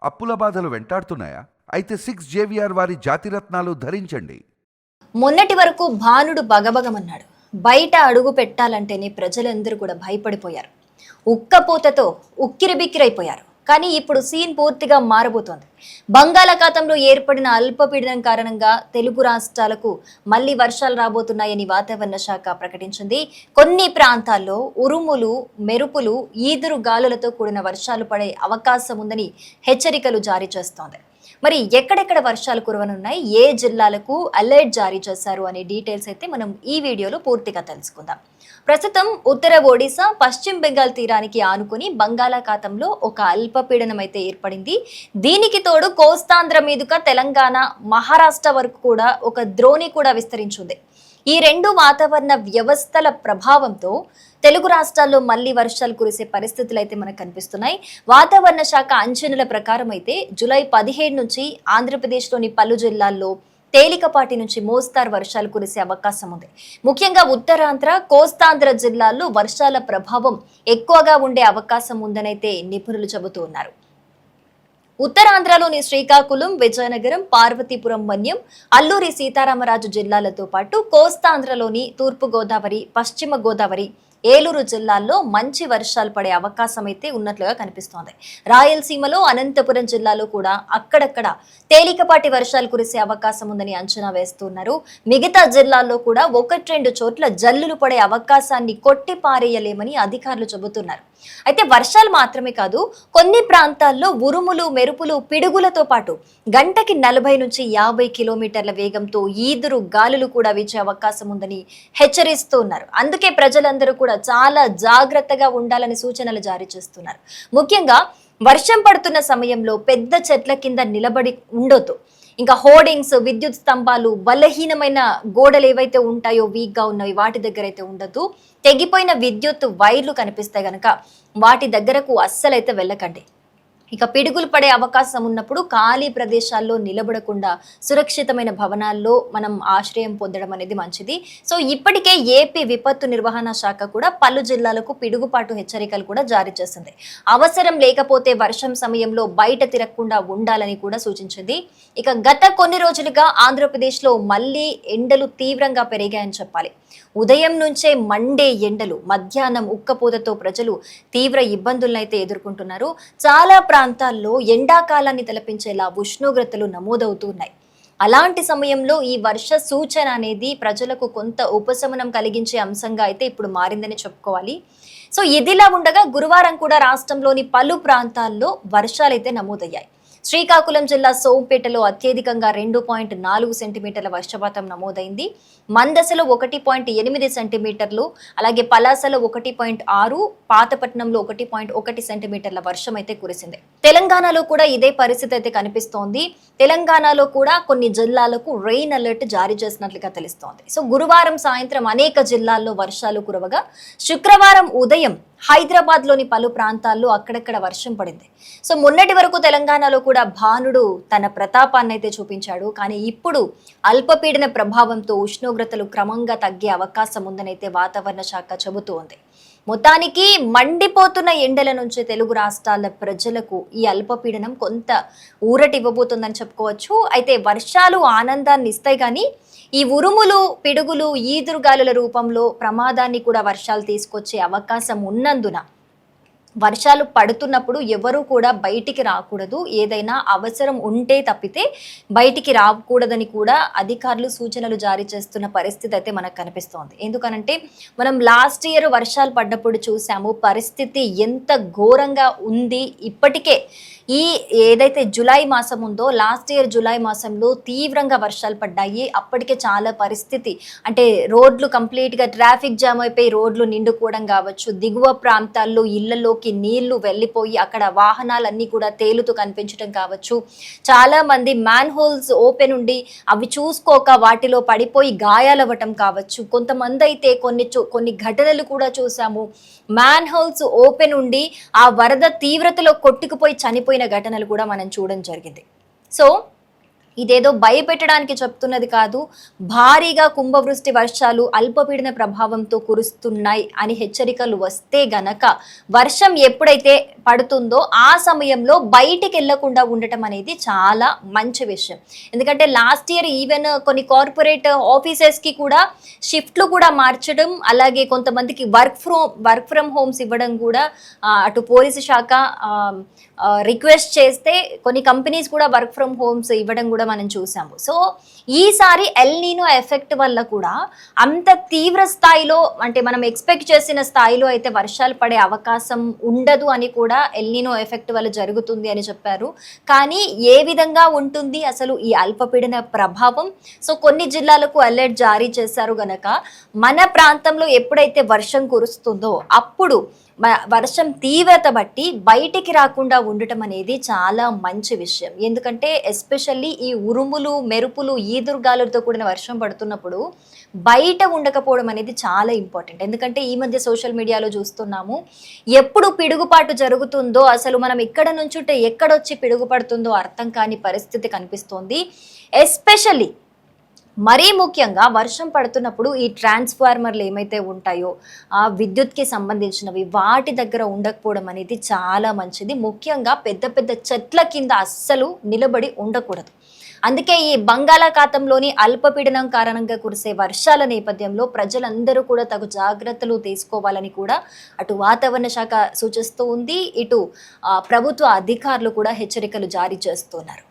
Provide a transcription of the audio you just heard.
అప్పుల బాధలు వెంటాడుతున్నాయా? అయితే 6 జేవిఆర్ వారి జాతిరత్నాలు ధరించండి. మొన్నటి వరకు భానుడు బగబగమన్నాడు. బయట అడుగు పెట్టాలంటేనే ప్రజలందరూ కూడా భయపడిపోయారు. ఉక్కపోతతో ఉక్కిరిబిక్కిరైపోయారు. కానీ ఇప్పుడు సీన్ పూర్తిగా మారబోతోంది. బంగాళాఖాతంలో ఏర్పడిన అల్పపీడనం కారణంగా తెలుగు రాష్ట్రాలకు మళ్లీ వర్షాలు రాబోతున్నాయని వాతావరణ శాఖ ప్రకటించింది. కొన్ని ప్రాంతాల్లో ఉరుములు, మెరుపులు, ఈదురు గాలులతో కూడిన వర్షాలు పడే అవకాశం ఉందని హెచ్చరికలు జారీ చేస్తోంది. మరి ఎక్కడెక్కడ వర్షాలు కురవనున్నాయి, ఏ జిల్లాలకు అలర్ట్ జారీ చేశారు అనే డీటెయిల్స్ అయితే మనం ఈ వీడియోలో పూర్తిగా తెలుసుకుందాం. ప్రస్తుతం ఉత్తర ఒడిశా, పశ్చిమ బెంగాల్ తీరానికి ఆనుకుని బంగాళాఖాతంలో ఒక అల్పపీడనం అయితే ఏర్పడింది. దీనికి తోడు కోస్తాంధ్ర మీదుగా తెలంగాణ, మహారాష్ట్ర వరకు కూడా ఒక ద్రోణి కూడా విస్తరించింది. ఈ రెండు వాతావరణ వ్యవస్థల ప్రభావంతో తెలుగు రాష్ట్రాల్లో మళ్లీ వర్షాలు కురిసే పరిస్థితులు అయితే మనకు కనిపిస్తున్నాయి. వాతావరణ శాఖ అంచనాల ప్రకారం అయితే జూలై 17 నుంచి ఆంధ్రప్రదేశ్లోని పలు జిల్లాల్లో తేలికపాటి నుంచి మోస్తారు వర్షాలు కురిసే అవకాశం ఉంది. ముఖ్యంగా ఉత్తరాంధ్ర, కోస్తాంధ్ర జిల్లాల్లో వర్షాల ప్రభావం ఎక్కువగా ఉండే అవకాశం ఉందనైతే నిపుణులు చెబుతూ ఉన్నారు. ఉత్తరాంధ్రలోని శ్రీకాకుళం, విజయనగరం, పార్వతీపురం మన్యం, అల్లూరి సీతారామరాజు జిల్లాలతో పాటు కోస్తాంధ్రలోని తూర్పు గోదావరి, పశ్చిమ గోదావరి, ఏలూరు జిల్లాల్లో మంచి వర్షాలు పడే అవకాశం అయితే ఉన్నట్లుగా కనిపిస్తోంది. రాయలసీమలో అనంతపురం జిల్లాలో కూడా అక్కడక్కడ తేలికపాటి వర్షాలు కురిసే అవకాశం ఉందని అంచనా వేస్తున్నారు. మిగతా జిల్లాల్లో కూడా 1-2 చోట్ల జల్లులు పడే అవకాశాన్ని కొట్టి పారేయలేమని అధికారులు చెబుతున్నారు. అయితే వర్షాలు మాత్రమే కాదు, కొన్ని ప్రాంతాల్లో ఉరుములు, మెరుపులు, పిడుగులతో పాటు గంటకి 40 నుంచి 50 కిలోమీటర్ల వేగంతో ఈదురు గాలులు కూడా వీచే అవకాశం ఉందని హెచ్చరిస్తూ ఉన్నారు. అందుకే ప్రజలందరూ కూడా చాలా జాగ్రత్తగా ఉండాలని సూచనలు జారీ చేస్తున్నారు. ముఖ్యంగా వర్షం పడుతున్న సమయంలో పెద్ద చెట్ల కింద నిలబడి ఉండొద్దు. ఇంకా హోర్డింగ్స్, విద్యుత్ స్తంభాలు, బలహీనమైన గోడలు ఏవైతే ఉంటాయో వీక్ గా ఉన్నవి వాటి దగ్గర అయితే ఉండదు. తెగిపోయిన విద్యుత్ వైర్లు కనిపిస్తే గనక వాటి దగ్గరకు అస్సలైతే వెళ్ళకండి. ఇక పిడుగులు పడే అవకాశం ఉన్నప్పుడు ఖాళీ ప్రదేశాల్లో నిలబడకుండా సురక్షితమైన భవనాల్లో మనం ఆశ్రయం పొందడం అనేది మంచిది. సో ఇప్పటికే ఏపీ విపత్తు నిర్వహణ శాఖ కూడా పలు జిల్లాలకు పిడుగుపాటు హెచ్చరికలు కూడా జారీ చేసింది. అవసరం లేకపోతే వర్షం సమయంలో బయట తిరగకుండా ఉండాలని కూడా సూచించింది. ఇక గత కొన్ని రోజులుగా ఆంధ్రప్రదేశ్లో మళ్లీ ఎండలు తీవ్రంగా పెరిగాయని చెప్పాలి. ఉదయం నుంచే మండే ఎండలు, మధ్యాహ్నం ఉక్కపోతతో ప్రజలు తీవ్ర ఇబ్బందులను అయితే ఎదుర్కొంటున్నారు. చాలా ప్రాంతాల్లో ఎండాకాలాన్ని తలపించేలా ఉష్ణోగ్రతలు నమోదవుతున్నాయి. అలాంటి సమయంలో ఈ వర్ష సూచన అనేది ప్రజలకు కొంత ఉపశమనం కలిగించే అంశంగా అయితే ఇప్పుడు మారిందని చెప్పుకోవాలి. సో ఇదిలా ఉండగా గురువారం కూడా రాష్ట్రంలోని పలు ప్రాంతాల్లో వర్షాలైతే నమోదయ్యాయి. శ్రీకాకుళం జిల్లా సోంపేటలో అత్యధికంగా 2.4 సెంటీమీటర్ల వర్షపాతం నమోదైంది. మందసలో 1.8 సెంటీమీటర్లు, అలాగే పలాసలో 1.6, పాతపట్నంలో 1.1 సెంటీమీటర్ల వర్షం అయితే కురిసింది. తెలంగాణలో కూడా ఇదే పరిస్థితి అయితే కనిపిస్తోంది. తెలంగాణలో కూడా కొన్ని జిల్లాలకు రెయిన్ అలర్ట్ జారీ చేసినట్లుగా తెలుస్తోంది. సో గురువారం సాయంత్రం అనేక జిల్లాల్లో వర్షాలు కురవగా శుక్రవారం ఉదయం హైదరాబాద్ లోని పలు ప్రాంతాల్లో అక్కడక్కడ వర్షం పడింది. సో మొన్నటి వరకు తెలంగాణలో కూడా భానుడు తన ప్రతాపాన్ని అయితే చూపించాడు. కానీ ఇప్పుడు అల్పపీడన ప్రభావంతో ఉష్ణోగ్రతలు క్రమంగా తగ్గే అవకాశం ఉందనైతే వాతావరణ శాఖ చెబుతూ ఉంది. మొత్తానికి మండిపోతున్న ఎండల నుంచి తెలుగు రాష్ట్రాల ప్రజలకు ఈ అల్పపీడనం కొంత ఊరటి ఇవ్వబోతుందని చెప్పుకోవచ్చు. అయితే వర్షాలు ఆనందాన్ని ఇస్తాయి, కానీ ఈ ఉరుములు, పిడుగులు, ఈదురుగాలుల రూపంలో ప్రమాదాన్ని కూడా వర్షాలు తీసుకొచ్చే అవకాశం ఉన్నందున వర్షాలు పడుతున్నప్పుడు ఎవరు కూడా బయటికి రాకూడదు. ఏదైనా అవసరం ఉంటే తప్పితే బయటికి రాకూడదని కూడా అధికారులు సూచనలు జారీ చేస్తున్న పరిస్థితి అయితే మనకు కనిపిస్తోంది. ఎందుకనంటే మనం లాస్ట్ ఇయర్ వర్షాలు పడ్డప్పుడు చూసాము పరిస్థితి ఎంత ఘోరంగా ఉంది. ఇప్పటికే ఈ ఏదైతే జులై మాసం ఉందో, లాస్ట్ ఇయర్ జులై మాసంలో తీవ్రంగా వర్షాలు పడ్డాయి. అప్పటికే చాలా పరిస్థితి అంటే రోడ్లు కంప్లీట్గా ట్రాఫిక్ జామ్ అయిపోయి రోడ్లు నిండుకోవడం కావచ్చు, దిగువ ప్రాంతాల్లో ఇళ్లలోకి నీళ్లు వెళ్ళిపోయి అక్కడ వాహనాలన్నీ కూడా తేలుతూ కనిపించడం కావచ్చు, చాలా మంది మ్యాన్ హోల్స్ ఓపెన్ ఉండి అవి చూసుకోక వాటిలో పడిపోయి గాయాలవ్వటం కావచ్చు. కొంతమంది అయితే కొన్ని ఘటనలు కూడా చూసాము, మ్యాన్ హోల్స్ ఓపెన్ ఉండి ఆ వరద తీవ్రతలో కొట్టుకుపోయి చనిపోయిన ఘటనలు కూడా మనం చూడడం జరిగింది. సో ఇదేదో భయపెట్టడానికి చెప్తున్నది కాదు. భారీగా కుంభవృష్టి వర్షాలు అల్పపీడన ప్రభావంతో కురుస్తున్నాయి అని హెచ్చరికలు వస్తే గనక వర్షం ఎప్పుడైతే పడుతుందో ఆ సమయంలో బయటికి వెళ్లకుండా ఉండటం అనేది చాలా మంచి విషయం. ఎందుకంటే లాస్ట్ ఇయర్ ఈవెన్ కొన్ని కార్పొరేట్ ఆఫీసెస్కి కూడా షిఫ్ట్లు కూడా మార్చడం, అలాగే కొంతమందికి వర్క్ ఫ్రమ్ హోమ్స్ ఇవ్వడం కూడా అటు పోలీసు శాఖ రిక్వెస్ట్ చేస్తే కొన్ని కంపెనీస్ కూడా వర్క్ ఫ్రమ్ హోమ్స్ ఇవ్వడం కూడా మనం చూసాము. సో ఈసారి ఎల్ నీనో ఎఫెక్ట్ వల్ల కూడా అంత తీవ్ర స్థాయిలో, అంటే మనం ఎక్స్పెక్ట్ చేసిన స్థాయిలో అయితే వర్షాలు పడే అవకాశం ఉండదు అని కూడా ఎల్ నీనో ఎఫెక్ట్ వల్ల జరుగుతుంది అని చెప్పారు. కానీ ఏ విధంగా ఉంటుంది అసలు ఈ అల్పపీడన ప్రభావం? సో కొన్ని జిల్లాలకు అలర్ట్ జారీ చేశారు గనక మన ప్రాంతంలో ఎప్పుడైతే వర్షం కురుస్తుందో అప్పుడు వర్షం తీవ్రత బట్టి బయటికి రాకుండా ఉండటం అనేది చాలా మంచి విషయం. ఎందుకంటే ఎస్పెషల్లీ ఈ ఉరుములు, మెరుపులు, ఈదురుగాలులతో కూడిన వర్షం పడుతున్నప్పుడు బయట ఉండకపోవడం అనేది చాలా ఇంపార్టెంట్. ఎందుకంటే ఈ మధ్య సోషల్ మీడియాలో చూస్తున్నాము, ఎప్పుడు పిడుగుపాటు జరుగుతుందో అసలు మనం ఇక్కడ నుంచుంటే ఎక్కడొచ్చి పిడుగుపడుతుందో అర్థం కాని పరిస్థితి కనిపిస్తోంది. ఎస్పెషల్లీ మరీ ముఖ్యంగా వర్షం పడుతున్నప్పుడు ఈ ట్రాన్స్ఫార్మర్లు ఏమైతే ఉంటాయో ఆ విద్యుత్కి సంబంధించినవి వాటి దగ్గర ఉండకపోవడం అనేది చాలా మంచిది. ముఖ్యంగా పెద్ద పెద్ద చెట్ల కింద అస్సలు నిలబడి ఉండకూడదు. అందుకే ఈ బంగాళాఖాతంలోని అల్పపీడనం కారణంగా కురిసే వర్షాల నేపథ్యంలో ప్రజలందరూ కూడా తగు జాగ్రత్తలు తీసుకోవాలని కూడా అటు వాతావరణ శాఖ సూచిస్తూ ఉంది, ఇటు ప్రభుత్వ అధికారులు కూడా హెచ్చరికలు జారీ చేస్తున్నారు.